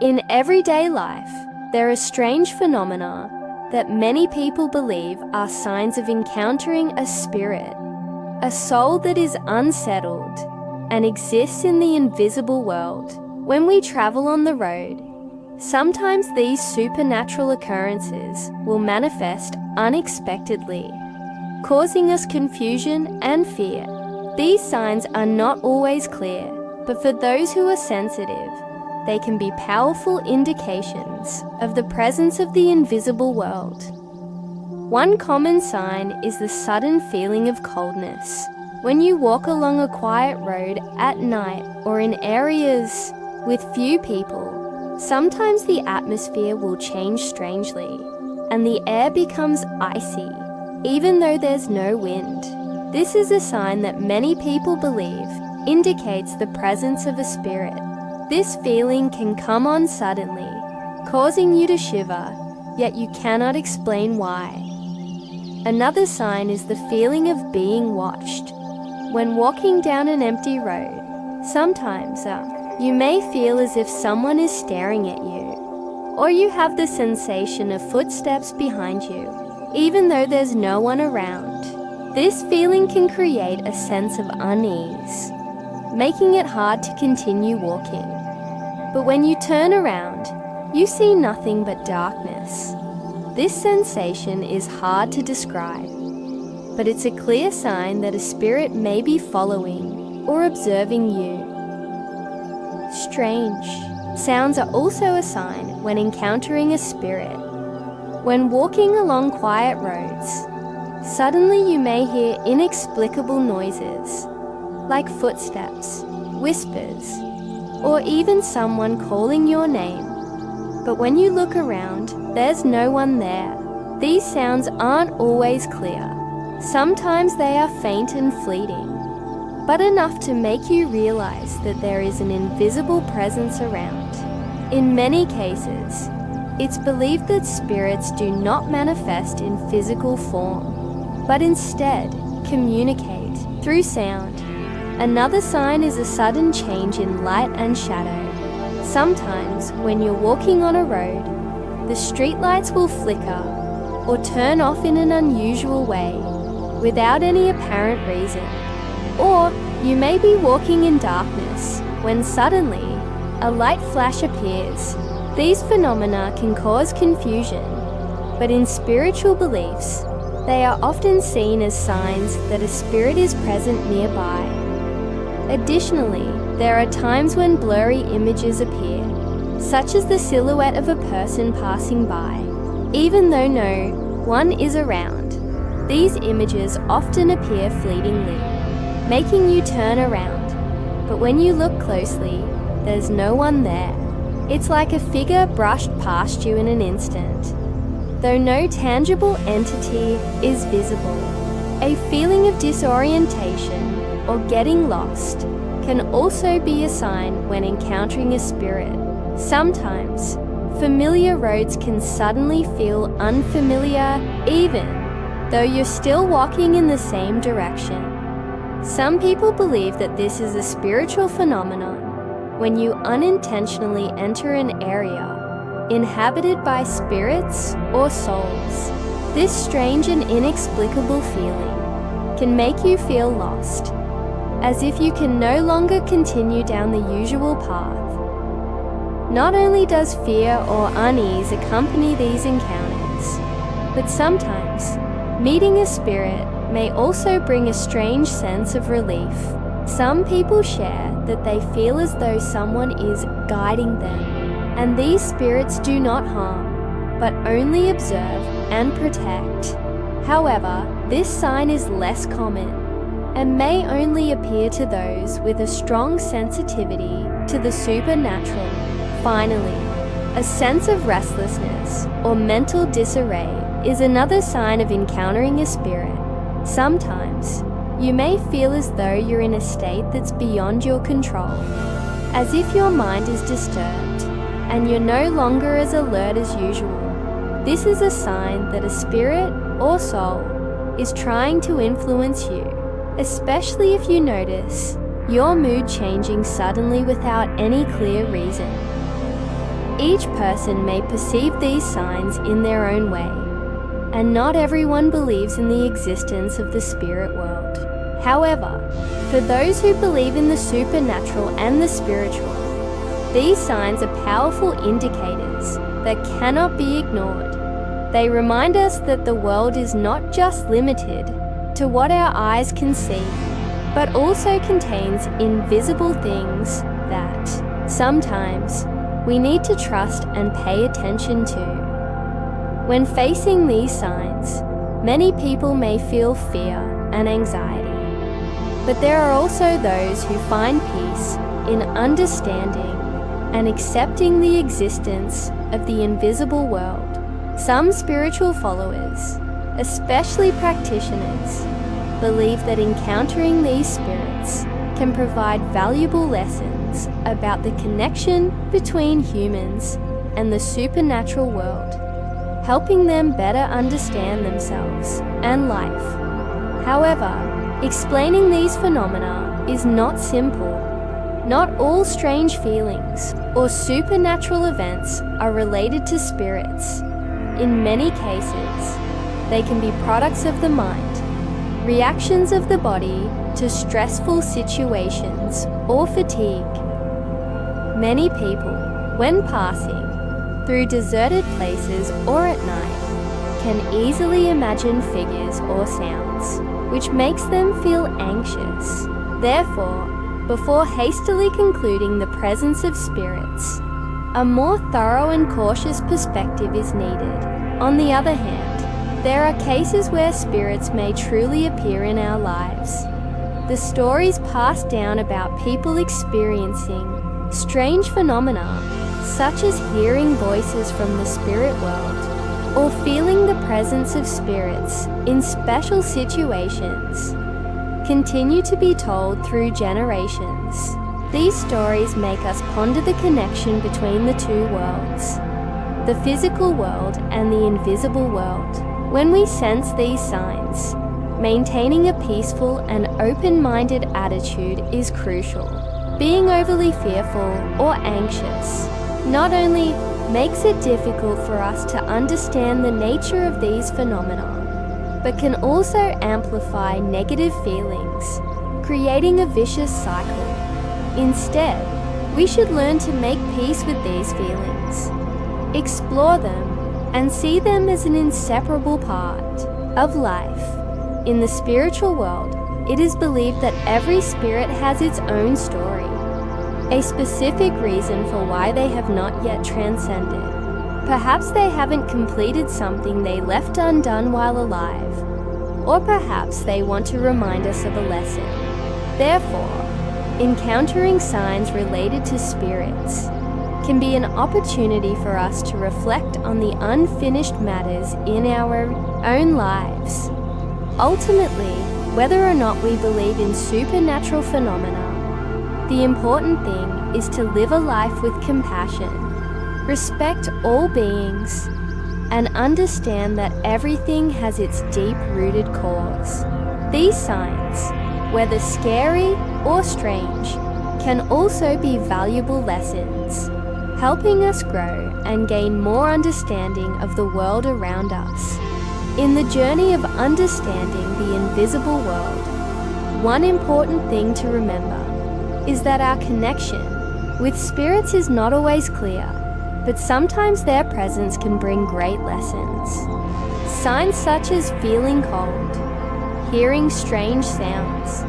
In everyday life, there are strange phenomena that many people believe are signs of encountering a spirit, a soul that is unsettled and exists in the invisible world. When we travel on the road, sometimes these supernatural occurrences will manifest unexpectedly, causing us confusion and fear. These signs are not always clear, but for those who are sensitive, they can be powerful indications of the presence of the invisible world. One common sign is the sudden feeling of coldness. When you walk along a quiet road at night or in areas with few people, sometimes the atmosphere will change strangely and the air becomes icy, even though there's no wind. This is a sign that many people believe indicates the presence of a spirit. This feeling can come on suddenly, causing you to shiver, yet you cannot explain why. Another sign is the feeling of being watched. When walking down an empty road, sometimes you may feel as if someone is staring at you, or you have the sensation of footsteps behind you, even though there's no one around. This feeling can create a sense of unease, making it hard to continue walking. But when you turn around, you see nothing but darkness. This sensation is hard to describe, but it's a clear sign that a spirit may be following or observing you. Strange sounds are also a sign when encountering a spirit. When walking along quiet roads, suddenly you may hear inexplicable noises, like footsteps, whispers, or even someone calling your name. But when you look around, there's no one there. These sounds aren't always clear. Sometimes they are faint and fleeting, but enough to make you realize that there is an invisible presence around. In many cases, it's believed that spirits do not manifest in physical form, but instead communicate through sound. Another sign is a sudden change in light and shadow. Sometimes, when you're walking on a road, the streetlights will flicker or turn off in an unusual way without any apparent reason. Or you may be walking in darkness when suddenly a light flash appears. These phenomena can cause confusion, but in spiritual beliefs, they are often seen as signs that a spirit is present nearby. Additionally, there are times when blurry images appear, such as the silhouette of a person passing by, even though no one is around. These images often appear fleetingly, making you turn around, but when you look closely, there's no one there. It's like a figure brushed past you in an instant. Though no tangible entity is visible, a feeling of disorientation or getting lost can also be a sign when encountering a spirit. Sometimes, familiar roads can suddenly feel unfamiliar even though you're still walking in the same direction. Some people believe that this is a spiritual phenomenon when you unintentionally enter an area inhabited by spirits or souls. This strange and inexplicable feeling can make you feel lost, as if you can no longer continue down the usual path. Not only does fear or unease accompany these encounters, but sometimes meeting a spirit may also bring a strange sense of relief. Some people share that they feel as though someone is guiding them, and these spirits do not harm, but only observe and protect. However, this sign is less common and may only appear to those with a strong sensitivity to the supernatural. Finally, a sense of restlessness or mental disarray is another sign of encountering a spirit. Sometimes, you may feel as though you're in a state that's beyond your control, as if your mind is disturbed and you're no longer as alert as usual. This is a sign that a spirit or soul is trying to influence you, especially if you notice your mood changing suddenly without any clear reason. Each person may perceive these signs in their own way, and not everyone believes in the existence of the spirit world. However, for those who believe in the supernatural and the spiritual, these signs are powerful indicators that cannot be ignored. They remind us that the world is not just limited to what our eyes can see, but also contains invisible things that sometimes we need to trust and pay attention to. When facing these signs, many people may feel fear and anxiety, but there are also those who find peace in understanding and accepting the existence of the invisible world. Some spiritual followers, especially practitioners, believe that encountering these spirits can provide valuable lessons about the connection between humans and the supernatural world, helping them better understand themselves and life. However, explaining these phenomena is not simple. Not all strange feelings or supernatural events are related to spirits. In many cases, they can be products of the mind, reactions of the body to stressful situations or fatigue. Many people, when passing through deserted places or at night, can easily imagine figures or sounds, which makes them feel anxious. Therefore, before hastily concluding the presence of spirits, a more thorough and cautious perspective is needed. On the other hand, there are cases where spirits may truly appear in our lives. The stories passed down about people experiencing strange phenomena, such as hearing voices from the spirit world or feeling the presence of spirits in special situations, continue to be told through generations. These stories make us ponder the connection between the two worlds, the physical world and the invisible world. When we sense these signs, maintaining a peaceful and open-minded attitude is crucial. Being overly fearful or anxious not only makes it difficult for us to understand the nature of these phenomena, but can also amplify negative feelings, creating a vicious cycle. Instead, we should learn to make peace with these feelings, explore them, and see them as an inseparable part of life. In the spiritual world, it is believed that every spirit has its own story, a specific reason for why they have not yet transcended. Perhaps they haven't completed something they left undone while alive, or perhaps they want to remind us of a lesson. Therefore, encountering signs related to spirits can be an opportunity for us to reflect on the unfinished matters in our own lives. Ultimately, whether or not we believe in supernatural phenomena, the important thing is to live a life with compassion, respect all beings, and understand that everything has its deep-rooted cause. These signs, whether scary or strange, can also be valuable lessons, helping us grow and gain more understanding of the world around us. In the journey of understanding the invisible world, one important thing to remember is that our connection with spirits is not always clear, but sometimes their presence can bring great lessons. Signs such as feeling cold, hearing strange sounds,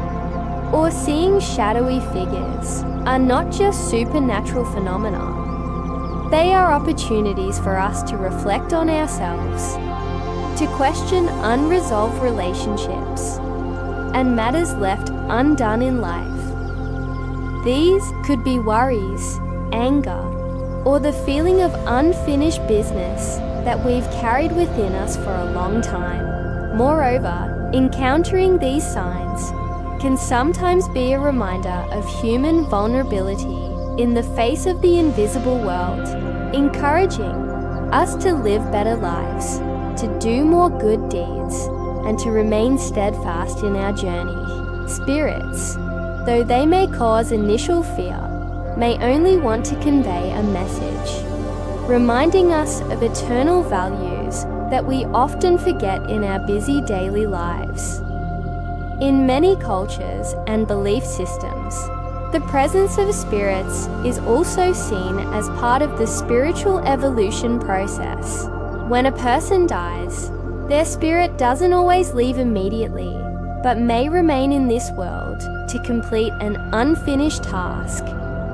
or seeing shadowy figures are not just supernatural phenomena. They are opportunities for us to reflect on ourselves, to question unresolved relationships, and matters left undone in life. These could be worries, anger, or the feeling of unfinished business that we've carried within us for a long time. Moreover, encountering these signs can sometimes be a reminder of human vulnerability in the face of the invisible world, encouraging us to live better lives, to do more good deeds, and to remain steadfast in our journey. Spirits, though they may cause initial fear, may only want to convey a message. reminding us of eternal values that we often forget in our busy daily lives. In many cultures and belief systems, the presence of spirits is also seen as part of the spiritual evolution process. When a person dies, their spirit doesn't always leave immediately, but may remain in this world to complete an unfinished task,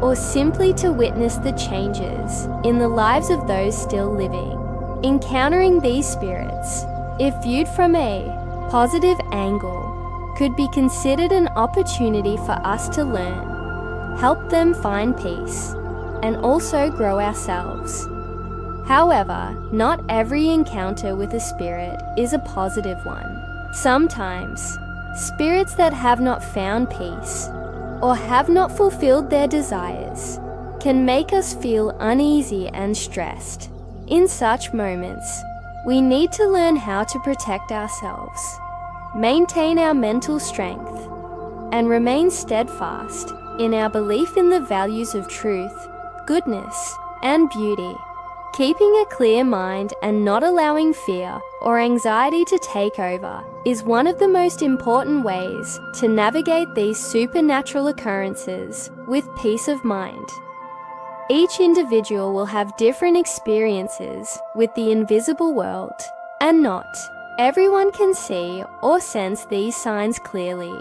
or simply to witness the changes in the lives of those still living. Encountering these spirits, if viewed from a positive angle, could be considered an opportunity for us to learn, help them find peace, and also grow ourselves. However, not every encounter with a spirit is a positive one. Sometimes, spirits that have not found peace or have not fulfilled their desires can make us feel uneasy and stressed. In such moments, we need to learn how to protect ourselves, maintain our mental strength, and remain steadfast in our belief in the values of truth, goodness, and beauty. Keeping a clear mind and not allowing fear or anxiety to take over is one of the most important ways to navigate these supernatural occurrences with peace of mind. Each individual will have different experiences with the invisible world, and not everyone can see or sense these signs clearly.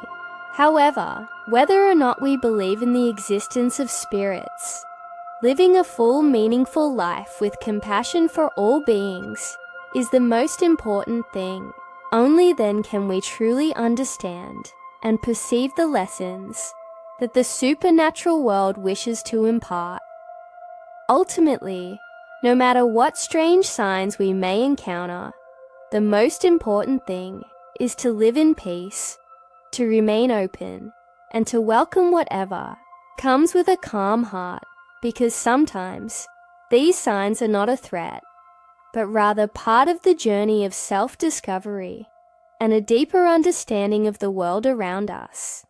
However, whether or not we believe in the existence of spirits, living a full, meaningful life with compassion for all beings is the most important thing. Only then can we truly understand and perceive the lessons that the supernatural world wishes to impart. Ultimately, no matter what strange signs we may encounter, the most important thing is to live in peace, to remain open, and to welcome whatever comes with a calm heart. Because sometimes these signs are not a threat, but rather part of the journey of self-discovery and a deeper understanding of the world around us.